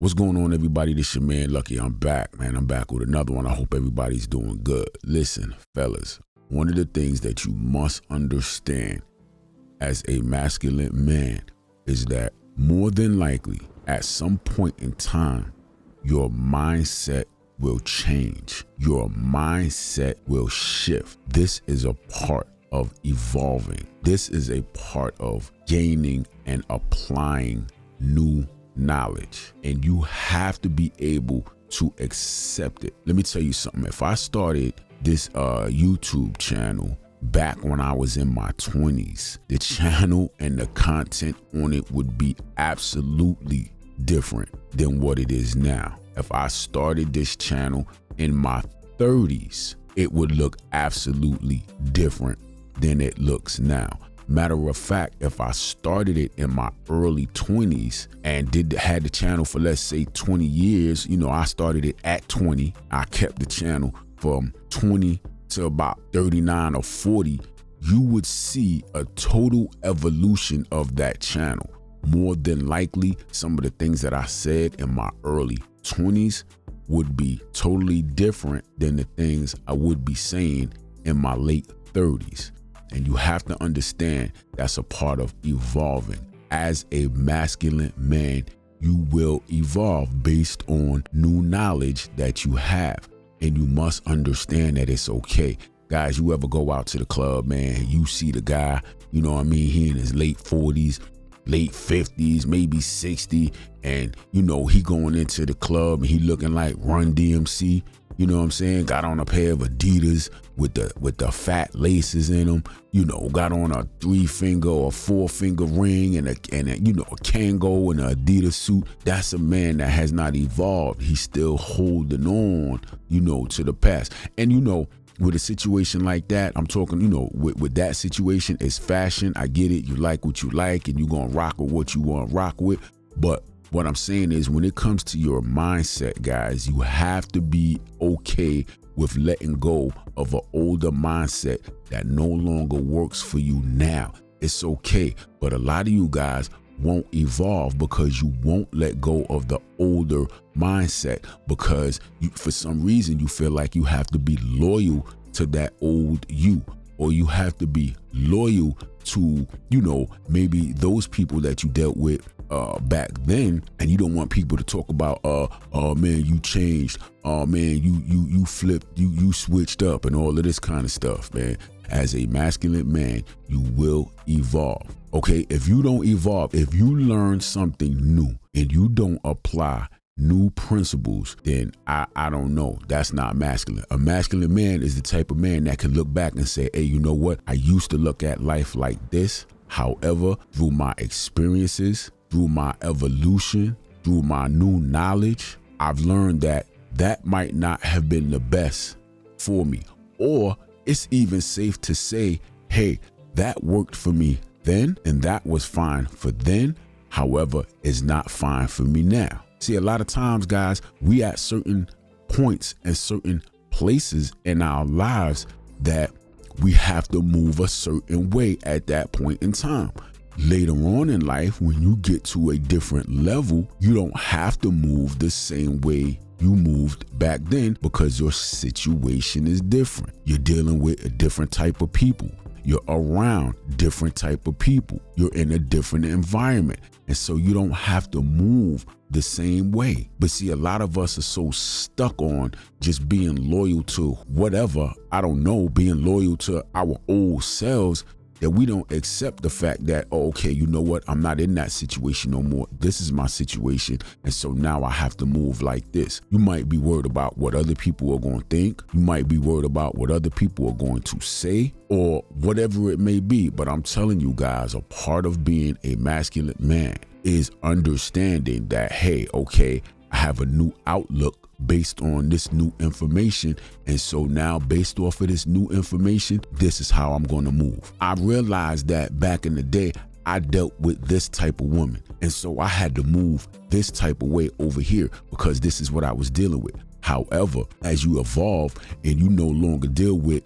What's going on, everybody? This your man Lucky. I'm back, man. I'm back with another one. I hope everybody's doing good. Listen, fellas, one of the things that you must understand as a masculine man is that more than likely, at some point in time, your mindset will change. Your mindset will shift. This is a part of evolving. This is a part of gaining and applying new knowledge, and you have to be able to accept it. Let me tell you something. If I started this YouTube channel back when I was in my 20s, the channel and the content on it would be absolutely different than what it is now. If I started this channel in my 30s, it would look absolutely different than it looks now. Matter of fact, if I started it in my early 20s and had the channel for, let's say, 20 years, I started it at 20. I kept the channel from 20 to about 39 or 40. You would see a total evolution of that channel. More than likely, some of the things that I said in my early 20s would be totally different than the things I would be saying in my late 30s. And you have to understand that's a part of evolving. As a masculine man, you will evolve based on new knowledge that you have. And you must understand that it's okay. Guys, you ever go out to the club, man, you see the guy, he in his late 40s, late 50s, maybe 60, and he going into the club and he looking like Run DMC. You know what I'm saying? Got on a pair of Adidas with the fat laces in them. Got on a 3-finger or 4-finger ring and a Kango and an Adidas suit. That's a man that has not evolved. He's still holding on, to the past. And with a situation like that, I'm talking, with that situation, it's fashion. I get it. You like what you like and you're going to rock with what you want to rock with. But what I'm saying is, when it comes to your mindset, guys, you have to be okay with letting go of an older mindset that no longer works for you now. It's okay. But a lot of you guys won't evolve because you won't let go of the older mindset because for some reason you feel like you have to be loyal to that old you, or you have to be loyal to, maybe those people that you dealt with back then, and you don't want people to talk about, oh man, you changed, oh man, you flipped, you switched up, and all of this kind of stuff, man. As a masculine man, you will evolve. Okay, if you don't evolve, if you learn something new and you don't apply new principles, then I don't know. That's not masculine. A masculine man is the type of man that can look back and say, hey, you know what? I used to look at life like this. However, through my experiences, through my evolution, through my new knowledge, I've learned that that might not have been the best for me. Or it's even safe to say, hey, that worked for me then, and that was fine for then. However, it's not fine for me now. See, a lot of times, guys, we at certain points and certain places in our lives that we have to move a certain way at that point in time. Later on in life, when you get to a different level, you don't have to move the same way you moved back then because your situation is different. You're dealing with a different type of people. You're around different type of people. You're in a different environment. And so you don't have to move the same way. But see, a lot of us are so stuck on just being loyal to whatever, I don't know, being loyal to our old selves, that we don't accept the fact that, oh, okay, you know what? I'm not in that situation no more. This is my situation. And so now I have to move like this. You might be worried about what other people are going to think. You might be worried about what other people are going to say or whatever it may be. But I'm telling you guys, a part of being a masculine man is understanding that, hey, okay, I have a new outlook based on this new information. And so now based off of this new information, this is how I'm going to move. I realized that back in the day, I dealt with this type of woman. And so I had to move this type of way over here because this is what I was dealing with. However, as you evolve and you no longer deal with,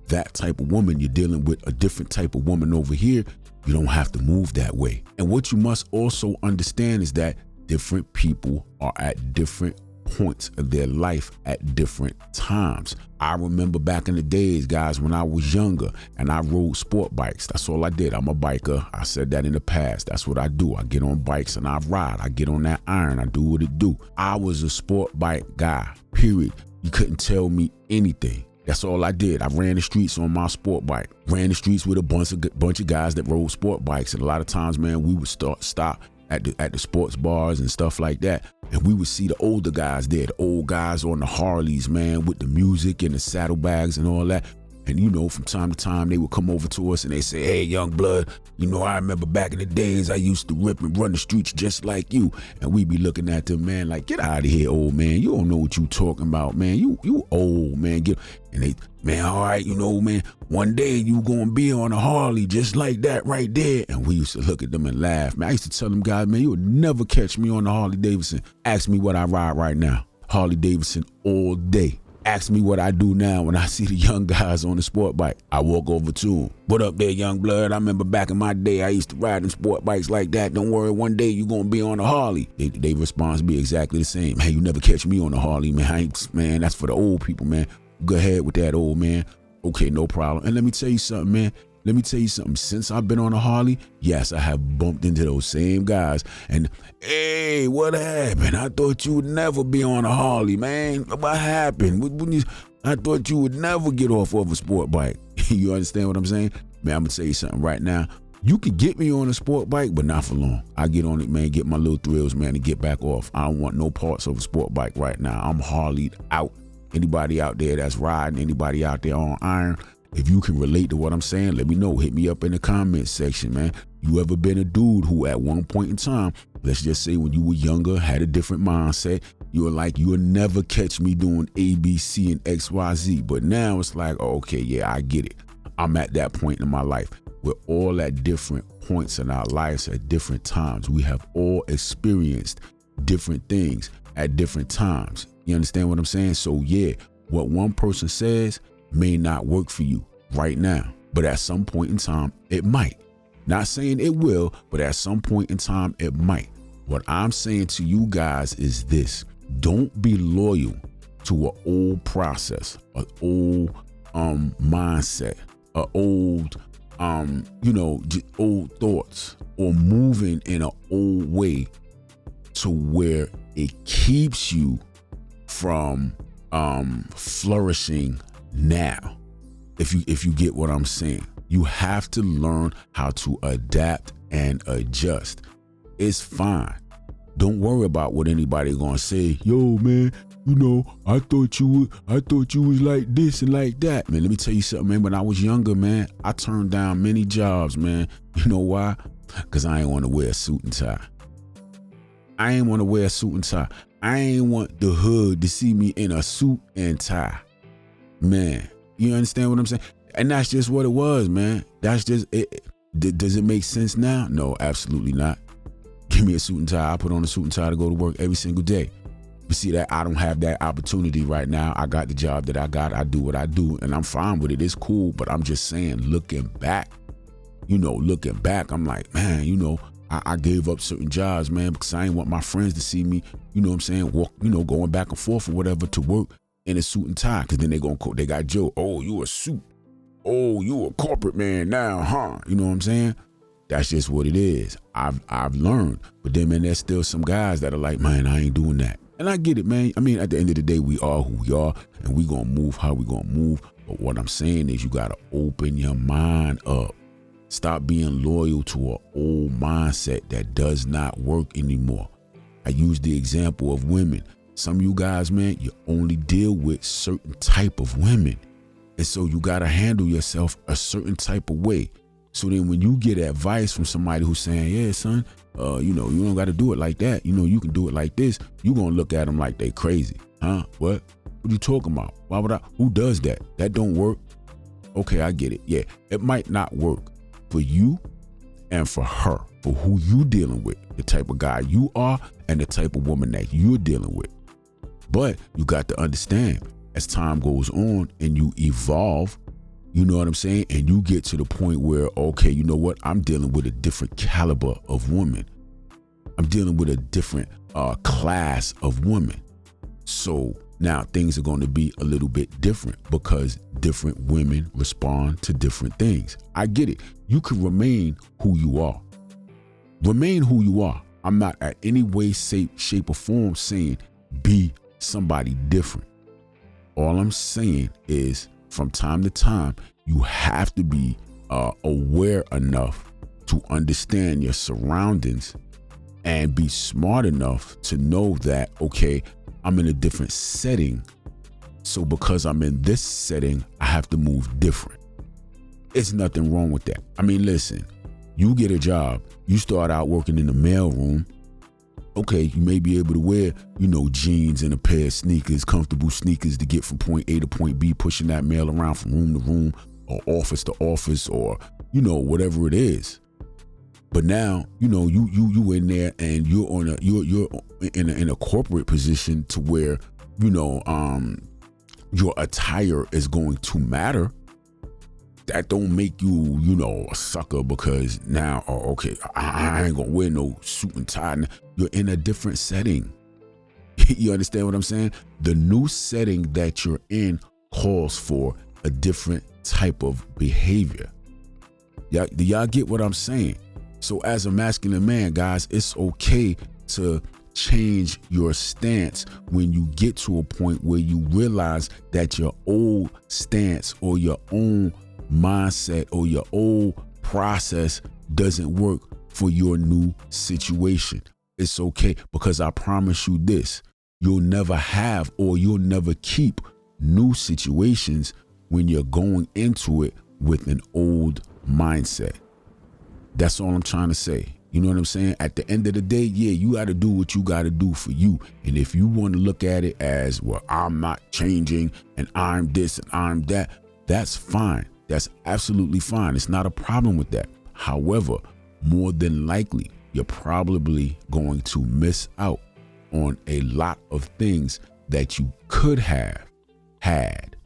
that type of woman, you're dealing with a different type of woman over here. You don't have to move that way. And what you must also understand is that different people are at different points of their life at different times. I remember back in the days, guys, when I was younger and I rode sport bikes. That's all I did. I'm a biker. I said that in the past. That's what I do. I get on bikes and I ride. I get on that iron. I do what it do. I was a sport bike guy, period. You couldn't tell me anything. That's all I did. I ran the streets on my sport bike. Ran the streets with a bunch of guys that rode sport bikes. And a lot of times, man, we would stop at the sports bars and stuff like that. And we would see the older guys there, the old guys on the Harleys, man, with the music and the saddlebags and all that. And, you know, from time to time, they would come over to us and they say, hey, young blood, you know, I remember back in the days I used to rip and run the streets just like you. And we'd be looking at them, man, like, get out of here, old man. You don't know what you talking about, man. You old, man. And they, man, all right, you know, man, one day you going to be on a Harley just like that right there. And we used to look at them and laugh, man. I used to tell them guys, man, you would never catch me on the Harley Davidson. Ask me what I ride right now. Harley Davidson all day. Ask me what I do now when I see the young guys on the sport bike. I walk over to them. What up there, young blood? I remember back in my day, I used to ride them sport bikes like that. Don't worry, one day you gonna be on a Harley. They respond to be exactly the same. Hey, you never catch me on a Harley, man. Man, that's for the old people, man. Go ahead with that, old man. Okay, no problem. And let me tell you something, man. Let me tell you something. Since I've been on a Harley, yes, I have bumped into those same guys. And, hey, what happened? I thought you would never be on a Harley, man. What happened? I thought you would never get off of a sport bike. You understand what I'm saying? Man, I'm going to tell you something right now. You can get me on a sport bike, but not for long. I get on it, man, get my little thrills, man, and get back off. I don't want no parts of a sport bike right now. I'm Harley'd out. Anybody out there that's riding, anybody out there on iron, if you can relate to what I'm saying, let me know. Hit me up in the comments section, man. You ever been a dude who at one point in time, let's just say when you were younger, had a different mindset, you were like, you'll never catch me doing A, B, C, and X, Y, Z. But now it's like, oh, okay, yeah, I get it. I'm at that point in my life. We're all at different points in our lives at different times. We have all experienced different things at different times. You understand what I'm saying? So yeah, what one person says may not work for you right now, but at some point in time, it might. Not saying it will, but at some point in time, it might. What I'm saying to you guys is this: don't be loyal to an old process, an old mindset, an old, old thoughts, or moving in an old way to where it keeps you from flourishing now. If you get what I'm saying, you have to learn how to adapt and adjust. It's fine. Don't worry about what anybody gonna say. Yo, man, you know, I thought you was like this and like that. Man, let me tell you something, man. When I was younger, man, I turned down many jobs, man. You know why? Because I ain't want to wear a suit and tie. I ain't want to wear a suit and tie. I ain't want the hood to see me in a suit and tie. Man, you understand what I'm saying? And that's just what it was, man. That's just it. Does it make sense now? No, absolutely not. Give me a suit and tie. I put on a suit and tie to go to work every single day. But see, that I don't have that opportunity right now. I got the job that I got. I do what I do, and I'm fine with it. It's cool. But I'm just saying, looking back, I'm like, man, I gave up certain jobs, man, because I ain't want my friends to see me, you know what I'm saying, walk, going back and forth or whatever to work in a suit and tie. Because then they got Joe. Oh, you a suit. Oh, you a corporate man now, huh? You know what I'm saying? That's just what it is. I've learned. But then, man, there's still some guys that are like, man, I ain't doing that. And I get it, man. I mean, at the end of the day, we are who we are, and we gonna move how we gonna move. But what I'm saying is you gotta open your mind up. Stop being loyal to an old mindset that does not work anymore. I use the example of women. Some of you guys, man, you only deal with certain type of women. And so you got to handle yourself a certain type of way. So then when you get advice from somebody who's saying, yeah, son, you don't got to do it like that. You can do it like this. You're going to look at them like they crazy. Huh? What you talking about? Why would I? Who does that? That don't work. Okay, I get it. Yeah, it might not work for you and for her, for who you dealing with, the type of guy you are and the type of woman that you're dealing with. But you got to understand, as time goes on and you evolve, you know what I'm saying? And you get to the point where, okay, you know what? I'm dealing with a different caliber of woman. I'm dealing with a different class of women. So now things are going to be a little bit different because different women respond to different things. I get it. You can remain who you are. Remain who you are. I'm not at any way, shape, or form saying be somebody different. All I'm saying is from time to time, you have to be aware enough to understand your surroundings and be smart enough to know that, okay, I'm in a different setting. So because I'm in this setting, I have to move different. It's nothing wrong with that. I mean, listen, you get a job, you start out working in the mailroom. Okay, you may be able to wear, jeans and a pair of sneakers, comfortable sneakers to get from point A to point B, pushing that mail around from room to room or office to office or, whatever it is. But now, you in there and you're in a corporate position to where, your attire is going to matter. That don't make you, a sucker because now, okay, I ain't gonna wear no suit and tie. You're in a different setting. You understand what I'm saying? The new setting that you're in calls for a different type of behavior. Do y'all get what I'm saying? So as a masculine man, guys, it's okay to change your stance when you get to a point where you realize that your old stance or your own mindset or your old process doesn't work for your new situation. It's okay, because I promise you this, you'll never have or you'll never keep new situations when you're going into it with an old mindset. That's all I'm trying to say. You know what I'm saying? At the end of the day, yeah, you got to do what you got to do for you. And if you want to look at it as, well, I'm not changing and I'm this and I'm that, that's fine. That's absolutely fine. It's not a problem with that. However, more than likely, you're probably going to miss out on a lot of things that you could have had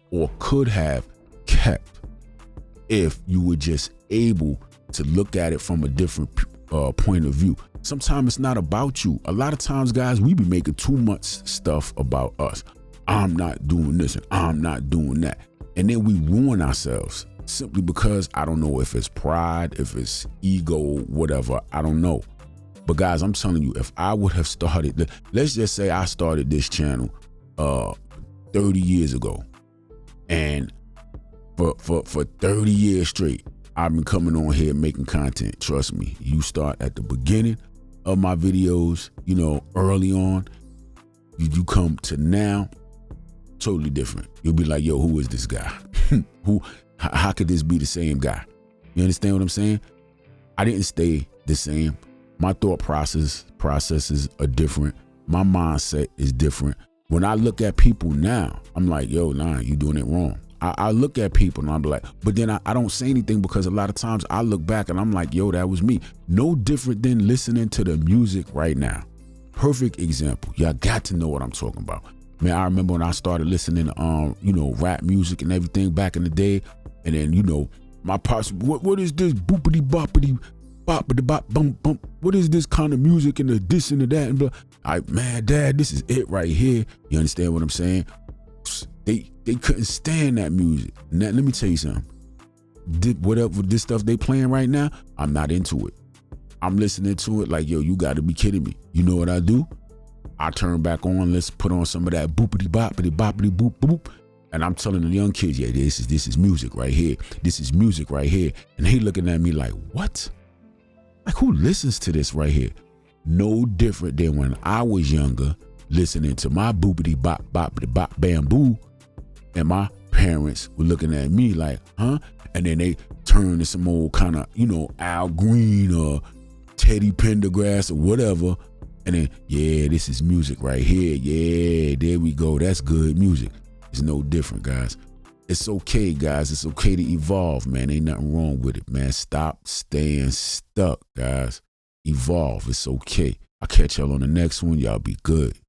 or could have kept if you were just able to look at it from a different point of view. Sometimes it's not about you. A lot of times, guys, we be making too much stuff about us. I'm not doing this and I'm not doing that. And then we ruin ourselves simply because I don't know if it's pride, if it's ego, whatever. I don't know. But guys, I'm telling you, if I would have started, let's just say I started this channel 30 years ago. And for 30 years straight, I've been coming on here making content. Trust me, you start at the beginning of my videos, early on, you come to now, totally different. You'll be like, yo, who is this guy? How could this be the same guy? You understand what I'm saying? I didn't stay the same. My thought processes are different. My mindset is different. When I look at people now, I'm like, yo, nah, you doing it wrong. I look at people and I'm like, but then I don't say anything because a lot of times I look back and I'm like, yo, that was me. No different than listening to the music right now. Perfect example. Y'all got to know what I'm talking about. Man, I remember when I started listening to, rap music and everything back in the day. And then, my pops, what is this boopity boppity boppity bop bum bum? What is this kind of music and the this and the that? And blah. Man, Dad, this is it right here. You understand what I'm saying? They couldn't stand that music. Now, let me tell you something. Whatever this stuff they playing right now, I'm not into it. I'm listening to it like, yo, you got to be kidding me. You know what I do? I turn back on, let's put on some of that boopity boppity boppity boop boop. And I'm telling the young kids, yeah, this is music right here. This is music right here. And they looking at me like, what? Like, who listens to this right here? No different than when I was younger, listening to my boopity bop boppity bop bamboo. And my parents were looking at me like, huh? And then they turn to some old kind of, Al Green or Teddy Pendergrass or whatever. And then, yeah, this is music right here. Yeah, there we go. That's good music. It's no different, guys. It's okay, guys. It's okay to evolve, man. Ain't nothing wrong with it, man. Stop staying stuck, guys. Evolve. It's okay. I'll catch y'all on the next one. Y'all be good.